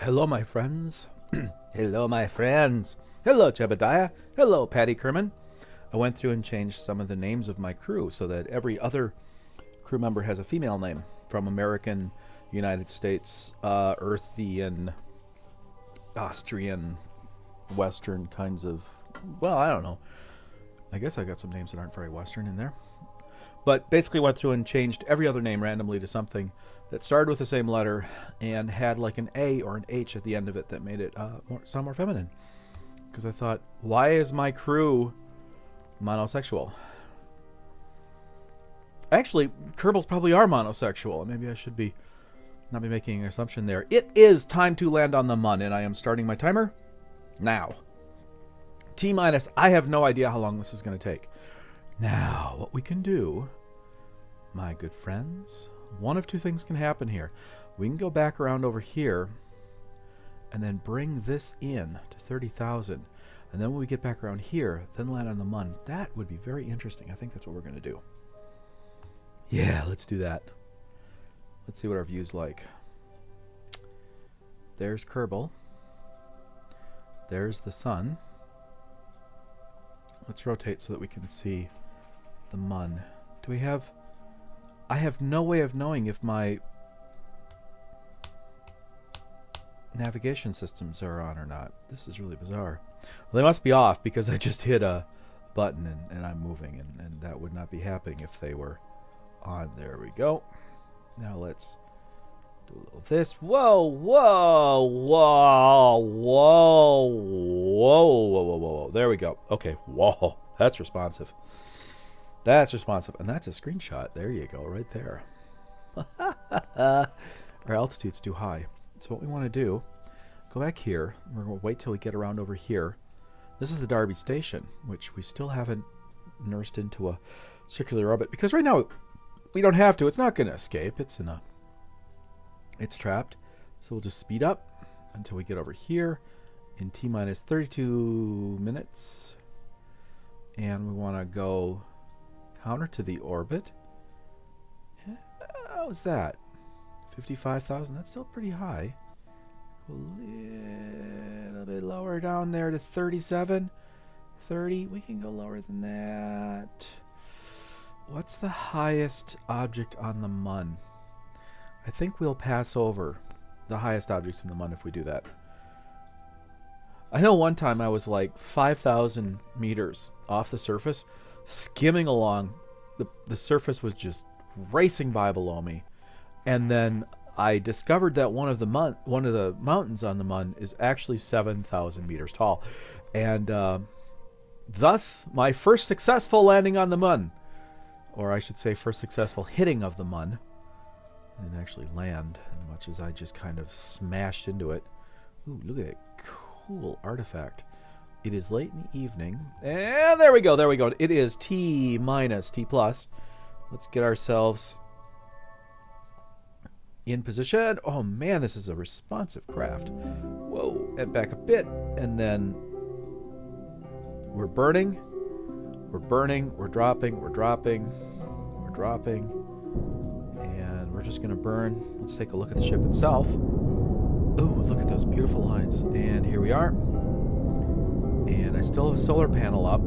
Hello, my friends. Hello, my friends. Hello, Jebediah. Hello, Patty Kerman. I went through and changed some of the names of my crew so that every other crew member has a female name from American, United States, earthy, and Austrian, Western kinds of. Well, I don't know. I guess I got some names that aren't very Western in there. But basically went through and changed every other name randomly to something that started with the same letter and had like an A or an H at the end of it that made it sound more feminine. Because I thought, why is my crew monosexual? Actually, Kerbals probably are monosexual. Maybe I should not be making an assumption there. It is time to land on the Mun, and I am starting my timer now. T-minus, I have no idea how long this is going to take. Now, what we can do, my good friends, one of two things can happen here. We can go back around over here and then bring this in to 30,000. And then when we get back around here, then land on the Mun. That would be very interesting. I think that's what we're going to do. Yeah, let's do that. Let's see what our view's like. There's Kerbal. There's the sun. Let's rotate so that we can see the Mun. Do we have... I have no way of knowing if my navigation systems are on or not. This is really bizarre. Well, they must be off because I just hit a button and I'm moving, and that would not be happening if they were on. There we go. Now let's do a little of this. Whoa, whoa, whoa, whoa, whoa, whoa, whoa, whoa. There we go. Okay, whoa. That's responsive. That's responsive. And that's a screenshot. There you go, right there. Our altitude's too high. So what we want to do, go back here. We're going to wait till we get around over here. This is the Darby Station, which we still haven't nursed into a circular orbit. Because right now, we don't have to. It's not going to escape. It's trapped. So we'll just speed up until we get over here in T-minus 32 minutes. And we want to go counter to the orbit. How's that? 55,000. That's still pretty high. A little bit lower down there to 37. 30. We can go lower than that. What's the highest object on the Mun? I think we'll pass over the highest objects in the Mun if we do that. I know one time I was like 5,000 meters off the surface, skimming along. The surface was just racing by below me. And then I discovered that one of the mountains on the Mun is actually 7,000 meters tall. And thus, my first successful landing on the Mun. Or I should say first successful hitting of the Mun. I didn't actually land as much as I just kind of smashed into it. Ooh, look at that cool artifact. It is late in the evening. And there we go, there we go. It is T-minus, T+. Let's get ourselves in position. Oh man, this is a responsive craft. Whoa, and back a bit. And then we're burning. We're burning. We're dropping. We're dropping. We're dropping. And we're just going to burn. Let's take a look at the ship itself. Oh, look at those beautiful lines. And here we are. And I still have a solar panel up.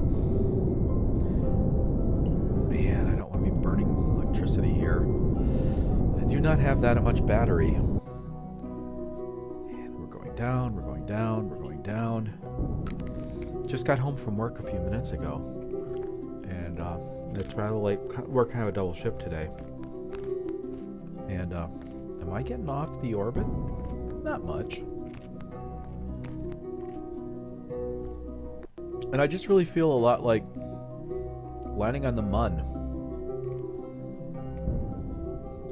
Man, I don't want to be burning electricity here. I do not have that much battery. And we're going down, we're going down, we're going down. Just got home from work a few minutes ago. And it's rather late. We're kind of a double shift today. And am I getting off the orbit? Not much. And I just really feel a lot like landing on the Mun.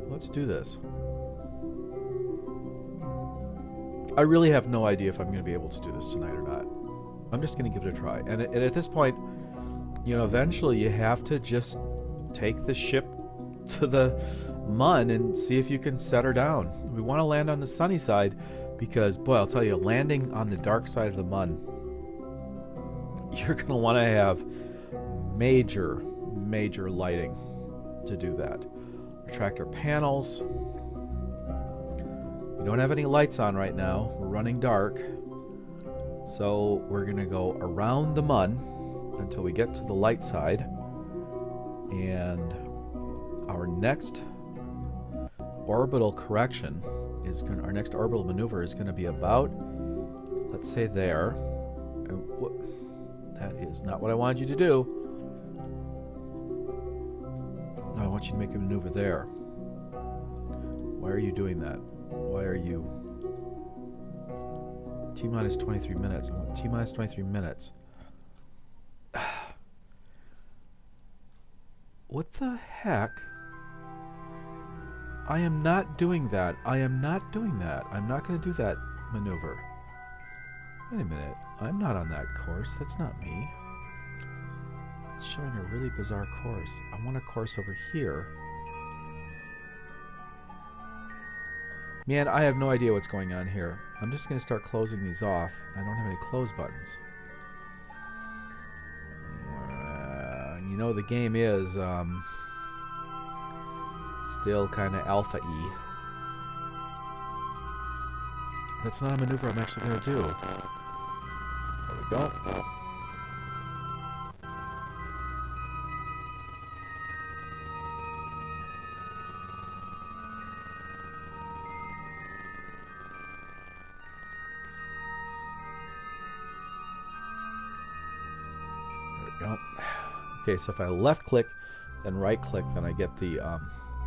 Let's do this. I really have no idea if I'm going to be able to do this tonight or not. I'm just going to give it a try. And at this point, you know, eventually you have to just take the ship to the Mun and see if you can set her down. We want to land on the sunny side because, boy, I'll tell you, landing on the dark side of the Mun, you're going to want to have major lighting to do that. Retract our panels. We We don't have any lights on right now. We're running dark. So we're going to go around the Mun until we get to the light side. And our next orbital correction is going. Our next orbital maneuver is going to be about, let's say, there. That is not what I wanted you to do. No, I want you to make a maneuver there. Why are you doing that? Why are you... T-minus 23 minutes. I want T-minus 23 minutes. What the heck? I am not doing that. I am not doing that. I'm not going to do that maneuver. Wait a minute. I'm not on that course. That's not me. It's showing a really bizarre course. I want a course over here. Man, I have no idea what's going on here. I'm just going to start closing these off. I don't have any close buttons. You know, the game is still kind of alpha-y. That's not a maneuver I'm actually going to do. There we go. Okay, so if I left click, then right click, then I get the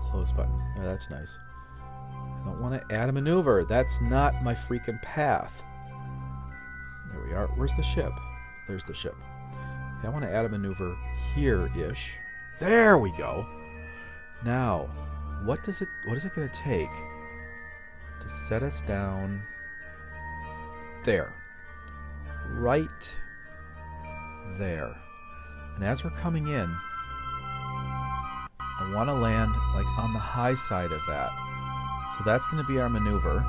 close button. Yeah, that's nice. I don't want to add a maneuver. That's not my freaking path. There we are. Where's the ship? There's the ship. Okay, I want to add a maneuver here-ish. There we go. Now, what is it going to take to set us down there? Right there. And as we're coming in, I want to land like on the high side of that. So that's going to be our maneuver.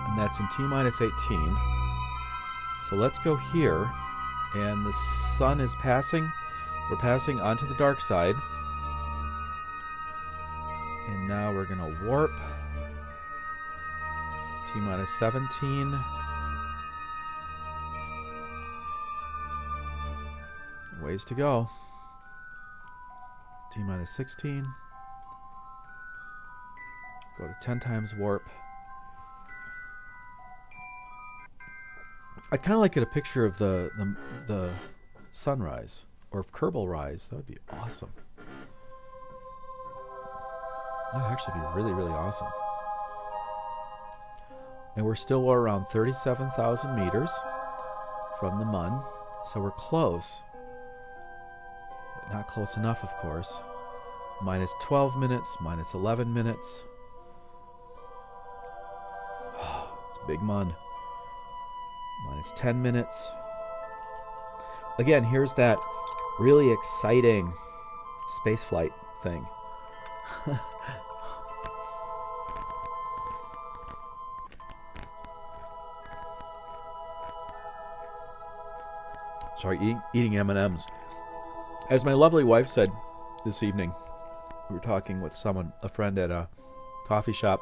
And that's in T-minus 18. So let's go here. And the sun is passing. We're passing onto the dark side. And now we're going to warp. T-minus 17. Ways to go. T-minus 16. Go to 10 times warp. I kind of like to get a picture of the sunrise or Kerbal rise. That would be awesome. That'd actually be really, really awesome. And we're still around 37,000 meters from the Mun, so we're close. Not close enough, of course. Minus 12 minutes, minus 11 minutes. Oh, it's a big Mun. Minus 10 minutes. Again, here's that really exciting spaceflight thing. Sorry, eating M&Ms. As my lovely wife said this evening, we were talking with someone, a friend at a coffee shop,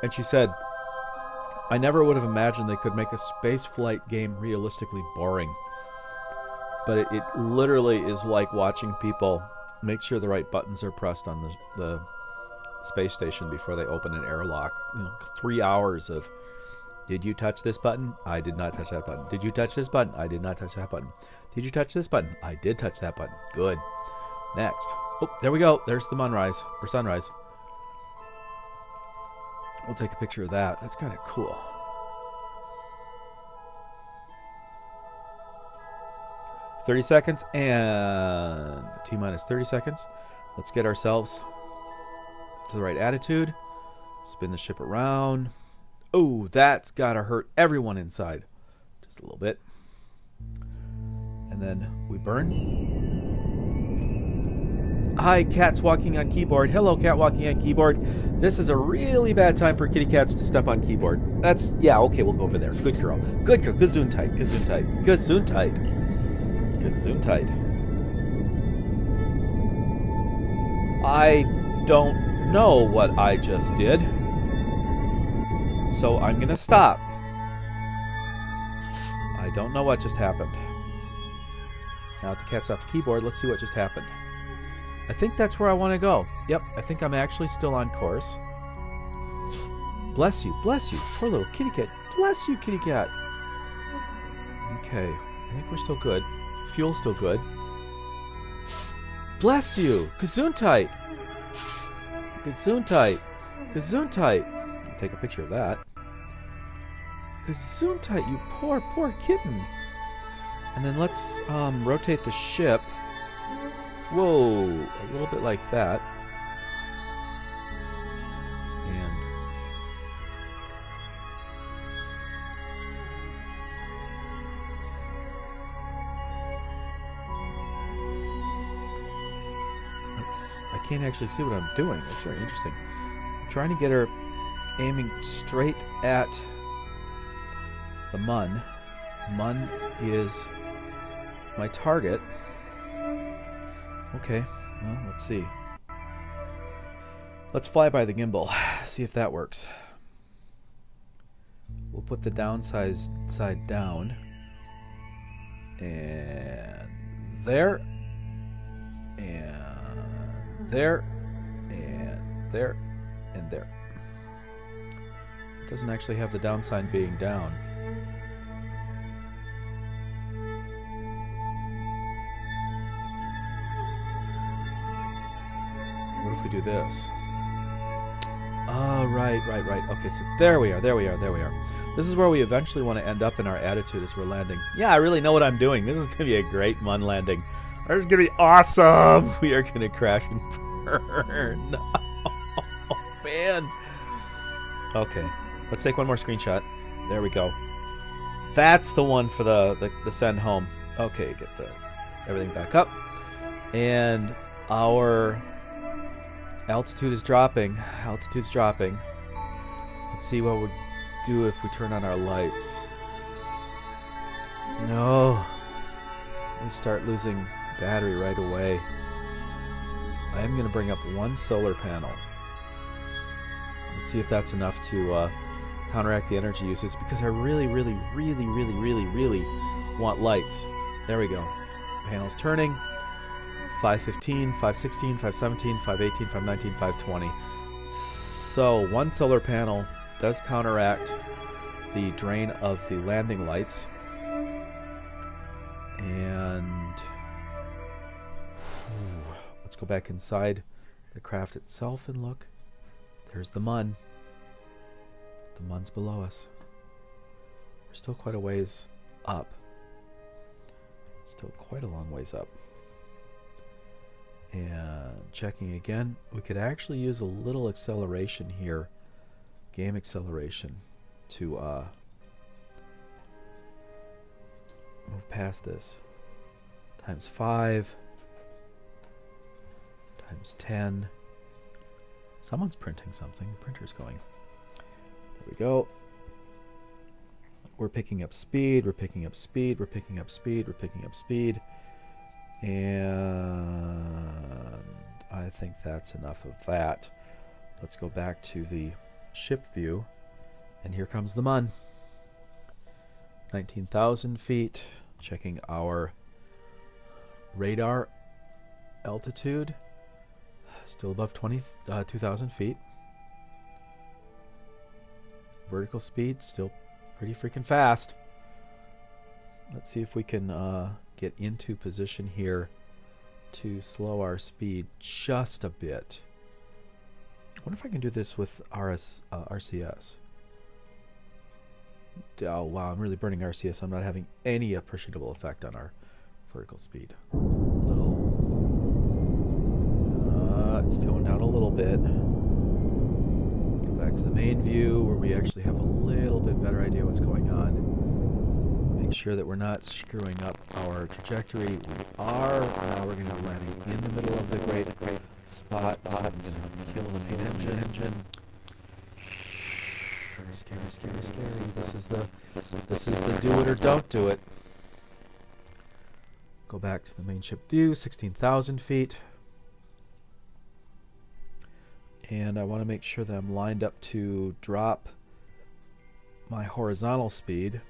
and she said, I never would have imagined they could make a space flight game realistically boring. But it literally is like watching people make sure the right buttons are pressed on the space station before they open an airlock. 3 hours of, did you touch this button? I did not touch that button. Did you touch this button? I did not touch that button. Did you touch this button? I did touch that button. Good. Next. Oh, there we go. There's the sunrise. We'll take a picture of that. That's kind of cool. "30 seconds and T-minus 30 seconds. Let's get ourselves to the right attitude. Spin the ship around. Oh, that's gotta hurt everyone inside. Just a little bit. And then we burn. Hi, cat's walking on keyboard. Hello, cat walking on keyboard. This is a really bad time for kitty cats to step on keyboard. Yeah, okay, we'll go over there. Good girl. Good girl. Gesundheit. Gesundheit. Gesundheit. Gesundheit. I don't know what I just did. So I'm going to stop. I don't know what just happened. Now that the cat's off the keyboard, let's see what just happened. I think that's where I want to go. Yep, I think I'm actually still on course. Bless you, poor little kitty cat. Bless you, kitty cat. Okay, I think we're still good. Fuel's still good. Bless you, Gesundheit. Gesundheit. Gesundheit. I'll take a picture of that. Gesundheit, you poor, poor kitten. And then let's rotate the ship. Whoa, a little bit like that. And I can't actually see what I'm doing. That's very interesting. I'm trying to get her aiming straight at the Mun. Mun is my target. Okay, well, let's see. Let's fly by the gimbal, see if that works. We'll put the downside side down. And there. And there. And there. And there. It doesn't actually have the downside being down. What if we do this? Oh, right. Okay, so there we are. This is where we eventually want to end up in our attitude as we're landing. Yeah, I really know what I'm doing. This is going to be a great Mun landing. This is going to be awesome. We are going to crash and burn. Oh, man. Okay, let's take one more screenshot. There we go. That's the one for the send home. Okay, get everything back up. And our altitude is dropping. Altitude's dropping. Let's see what we'll do if we turn on our lights. No. We start losing battery right away. I am going to bring up one solar panel. Let's see if that's enough to counteract the energy usage, because I really want lights. There we go. Panel's turning. 515, 516, 517, 518, 519, 520. So one solar panel does counteract the drain of the landing lights. And let's go back inside the craft itself and look. There's the Mun. The Mun's below us. We're still quite a ways up. Still quite a long ways up. And checking again, we could actually use a little acceleration here, game acceleration, to move past this. Times 5, times 10. Someone's printing something. The printer's going. There we go. We're picking up speed, we're picking up speed, we're picking up speed, we're picking up speed. And I think that's enough of that. Let's go back to the ship view. And here comes the Mun. 19,000 feet. Checking our radar altitude. Still above 2,000 feet. Vertical speed still pretty freaking fast. Let's see if we can get into position here to slow our speed just a bit. I wonder if I can do this with RCS. Oh wow, I'm really burning RCS. I'm not having any appreciable effect on our vertical speed. It's going down a little bit. Go back to the main view where we actually have a little bit better idea what's going on. Make sure that we're not screwing up our trajectory. We are. Now we're going to be landing in the middle of the great spot. Kill the main engine. Scary. This is the do it or don't do it. Go back to the main ship view, 16,000 feet. And I want to make sure that I'm lined up to drop my horizontal speed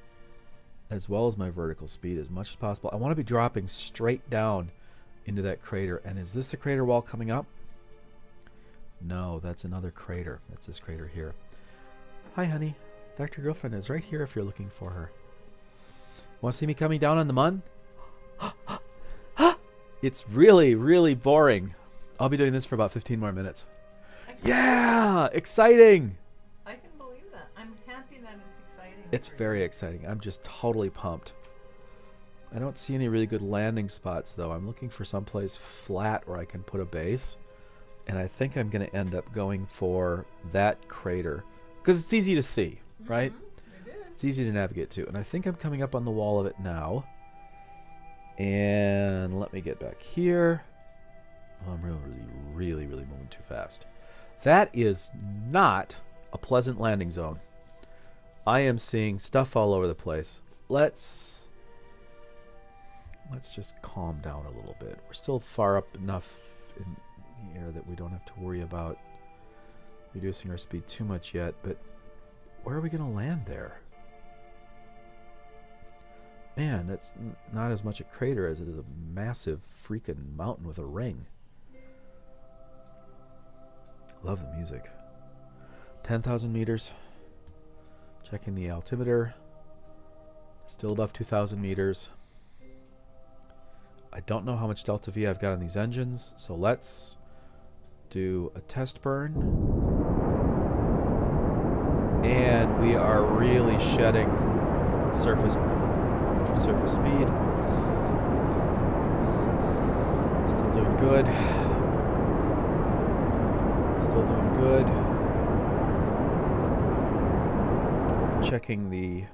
as well as my vertical speed as much as possible. I want to be dropping straight down into that crater. And is this the crater wall coming up? No, that's another crater. That's this crater here. Hi, honey. Dr. Girlfriend is right here if you're looking for her. Want to see me coming down on the Mun? It's really, really boring. I'll be doing this for about 15 more minutes. Yeah! Exciting! I can believe that. I'm happy that it's exciting. It's very exciting. I'm just totally pumped. I don't see any really good landing spots, though. I'm looking for someplace flat where I can put a base. And I think I'm going to end up going for that crater. Because it's easy to see, right? It's easy to navigate to. And I think I'm coming up on the wall of it now. And let me get back here. Oh, I'm really moving too fast. That is not a pleasant landing zone. I am seeing stuff all over the place. Let's just calm down a little bit. We're still far up enough in the air that we don't have to worry about reducing our speed too much yet, but where are we going to land there? Man, that's not as much a crater as it is a massive freaking mountain with a ring. Love the music. 10,000 meters. Checking the altimeter. Still above 2,000 meters. I don't know how much delta V I've got on these engines, so let's do a test burn. And we are really shedding surface speed. Still doing good. Still doing good. Checking the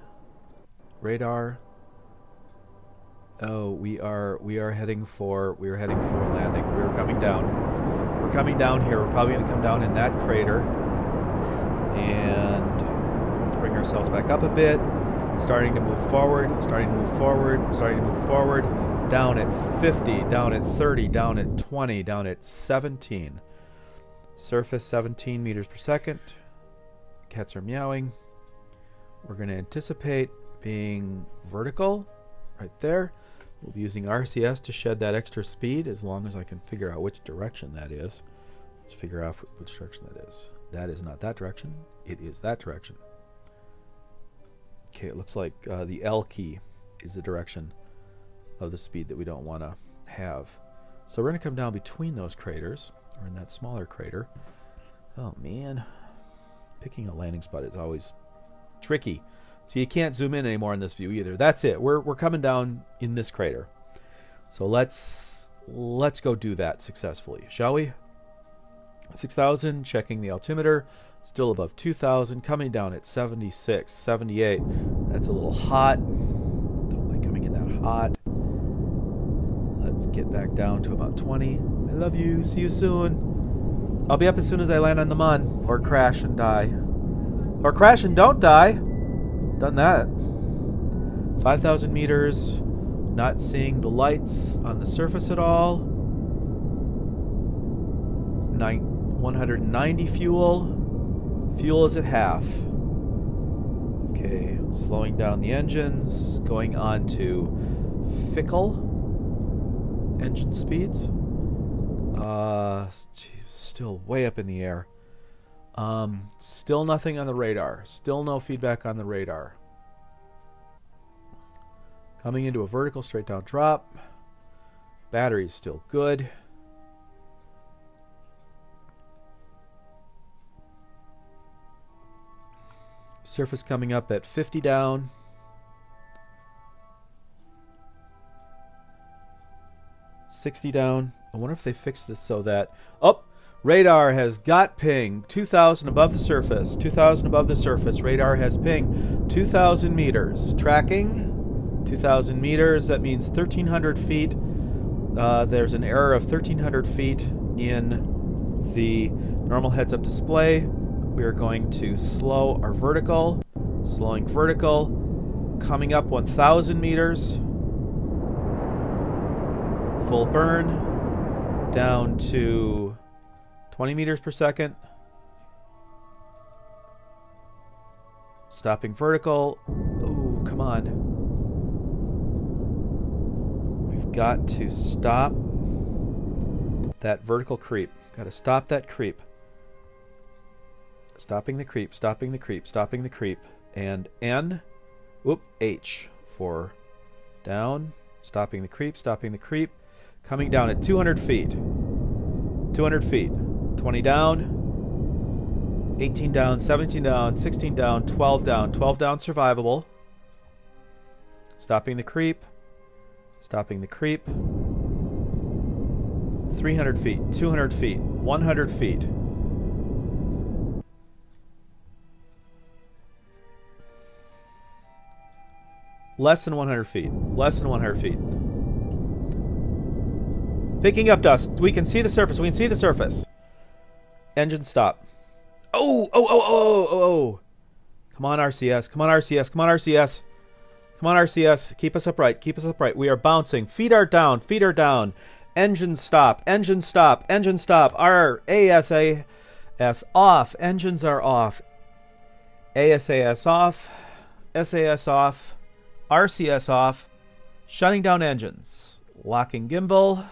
radar. Oh, we are heading for landing. We're coming down. We're coming down here. We're probably going to come down in that crater. And let's bring ourselves back up a bit. Starting to move forward, starting to move forward, starting to move forward. Down at 50, down at 30, down at 20, down at 17. Surface 17 meters per second. Cats are meowing. We're going to anticipate being vertical right there. We'll be using RCS to shed that extra speed as long as I can figure out which direction that is. Let's figure out which direction that is. That is not that direction. It is that direction. Okay, it looks like the L key is the direction of the speed that we don't want to have. So we're going to come down between those craters, or in that smaller crater. Oh man, picking a landing spot is always tricky. So you can't zoom in anymore in this view either. That's it. We're coming down in this crater. So let's go do that successfully, shall we? 6,000, checking the altimeter. Still above 2,000, coming down at 76, 78. That's a little hot. Don't like coming in that hot. Let's get back down to about 20. I love you. See you soon. I'll be up as soon as I land on the Mun. Or crash and die. Or crash and don't die. Done that. 5,000 meters. Not seeing the lights on the surface at all. 190 fuel. Fuel is at half. Okay, slowing down the engines, going on to fickle engine speeds. Still way up in the air. Still nothing on the radar. Still no feedback on the radar. Coming into a vertical straight down drop. Battery's still good. Surface coming up at 50 down. 60 down. I wonder if they fixed this so that... Oh! Radar has got ping. 2,000 above the surface. 2,000 above the surface. Radar has ping. 2,000 meters. Tracking. 2,000 meters. That means 1,300 feet. There's an error of 1,300 feet in the normal heads-up display. We are going to slow our vertical. Slowing vertical. Coming up 1,000 meters. Full burn. Down to 20 meters per second. Stopping vertical. Oh, come on. We've got to stop that vertical creep. Got to stop that creep. Stopping the creep, stopping the creep, stopping the creep. And N. Whoop, H for down. Stopping the creep, stopping the creep. Coming down at 200 feet. 200 feet. 20 down. 18 down, 17 down, 16 down, 12 down. 12 down survivable. Stopping the creep. Stopping the creep. 300 feet, 200 feet, 100 feet. Less than 100 feet. Less than 100 feet. Picking up dust. We can see the surface. We can see the surface. Engine stop. Oh, oh, oh, oh, oh, oh. Come on, RCS. Come on, RCS. Come on, RCS. Come on, RCS. Keep us upright. Keep us upright. We are bouncing. Feet are down. Feet are down. Engine stop. Engine stop. Engine stop. Our ASAS off. Engines are off. ASAS off. SAS off. RCS off. Shutting down engines. Locking gimbal.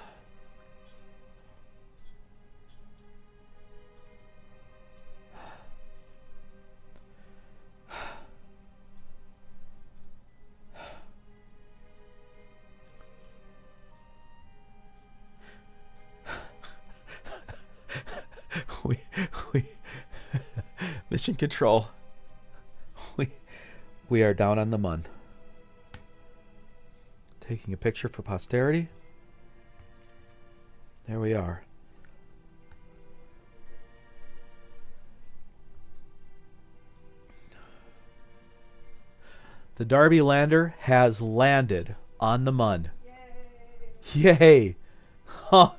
we mission control. We are down on the Mun. Taking a picture for posterity. There we are. The Darby Lander has landed on the Mun. Yay! Yay! Huh.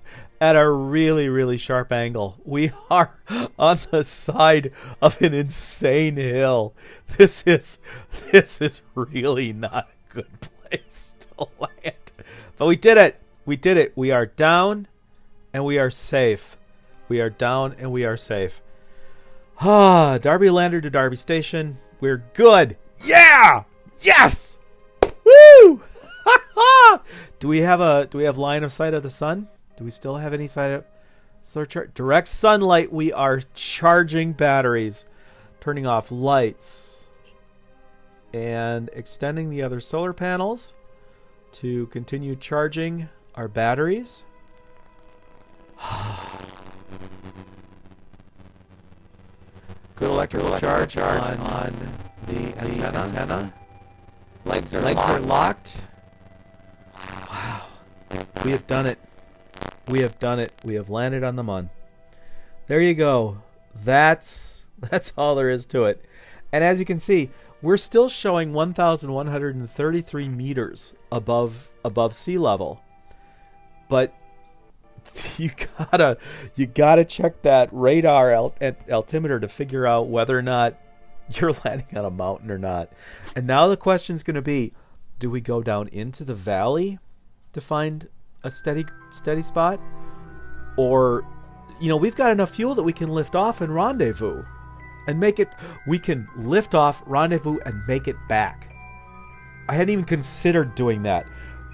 At a really, really sharp angle. We are on the side of an insane hill. This is really not a good place to land. But we did it. We did it. We are down and we are safe. We are down and we are safe. Ah, Darby Lander to Darby Station. We're good. Yeah! Yes! Woo! Do we have line of sight of the sun? Do we still have any sight of direct sunlight? We are charging batteries, turning off lights, and extending the other solar panels to continue charging our batteries. Good electrical charge on the antenna. Legs are locked. Wow. We have done it. We have done it. We have landed on the Mun. There you go. That's all there is to it. And as you can see, we're still showing 1,133 meters above sea level. But you gotta check that radar altimeter to figure out whether or not you're landing on a mountain or not. And now the question's going to be, do we go down into the valley to find a steady spot? Or, we've got enough fuel that we can lift off and rendezvous and make it. We can lift off, rendezvous, and make it back. I hadn't even considered doing that.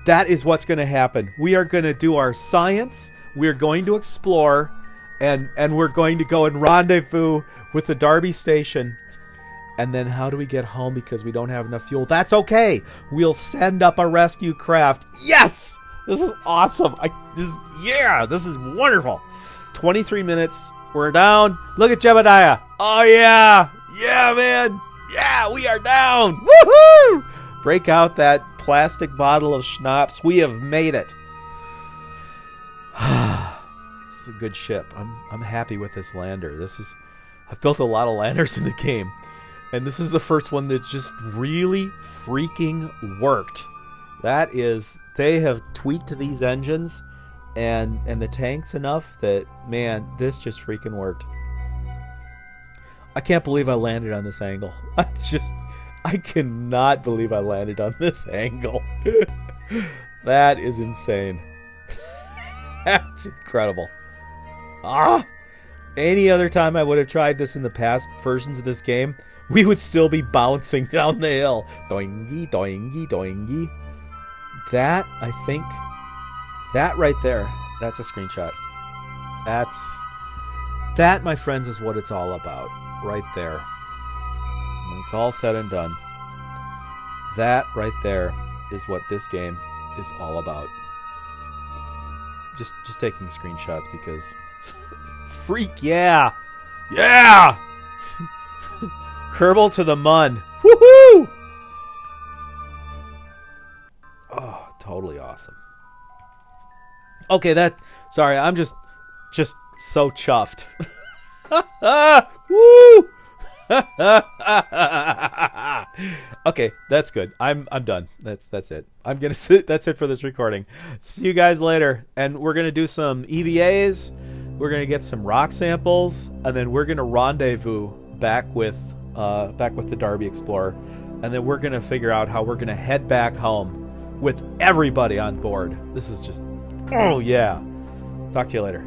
That is what's going to happen. We are going to do our science. We're going to explore, and we're going to go and rendezvous with the Darby Station. And then how do we get home because we don't have enough fuel? That's okay. We'll send up a rescue craft. Yes! This is awesome. This is wonderful. 23 minutes. We're down. Look at Jebediah. Oh, yeah. Yeah, man. Yeah, we are down. Woohoo! Break out that plastic bottle of schnapps. We have made it. This is a good ship. I'm happy with this lander. I've built a lot of landers in the game. And this is the first one that's just really freaking worked. They have tweaked these engines and the tanks enough that, man, this just freaking worked. I can't believe I landed on this angle. I cannot believe I landed on this angle. That is insane. That's incredible. Any other time I would have tried this in the past versions of this game, we would still be bouncing down the hill. Doingy, doingy, doingy. That, I think, that right there, that's a screenshot. That, my friends, is what it's all about. Right there. When it's all said and done. That right there is what this game is all about. Just taking screenshots because freak yeah. Yeah. Kerbal to the Mun. Woohoo! Oh, totally awesome. Okay, sorry, I'm just so chuffed. Woo! Okay, that's good. I'm done. That's it. I'm gonna sit. That's it for this recording. See you guys later, and we're gonna do some EVAs. We're gonna get some rock samples, and then we're gonna rendezvous back with the Darby Explorer, and then we're gonna figure out how we're gonna head back home with everybody on board. This is just, oh yeah. Talk to you later.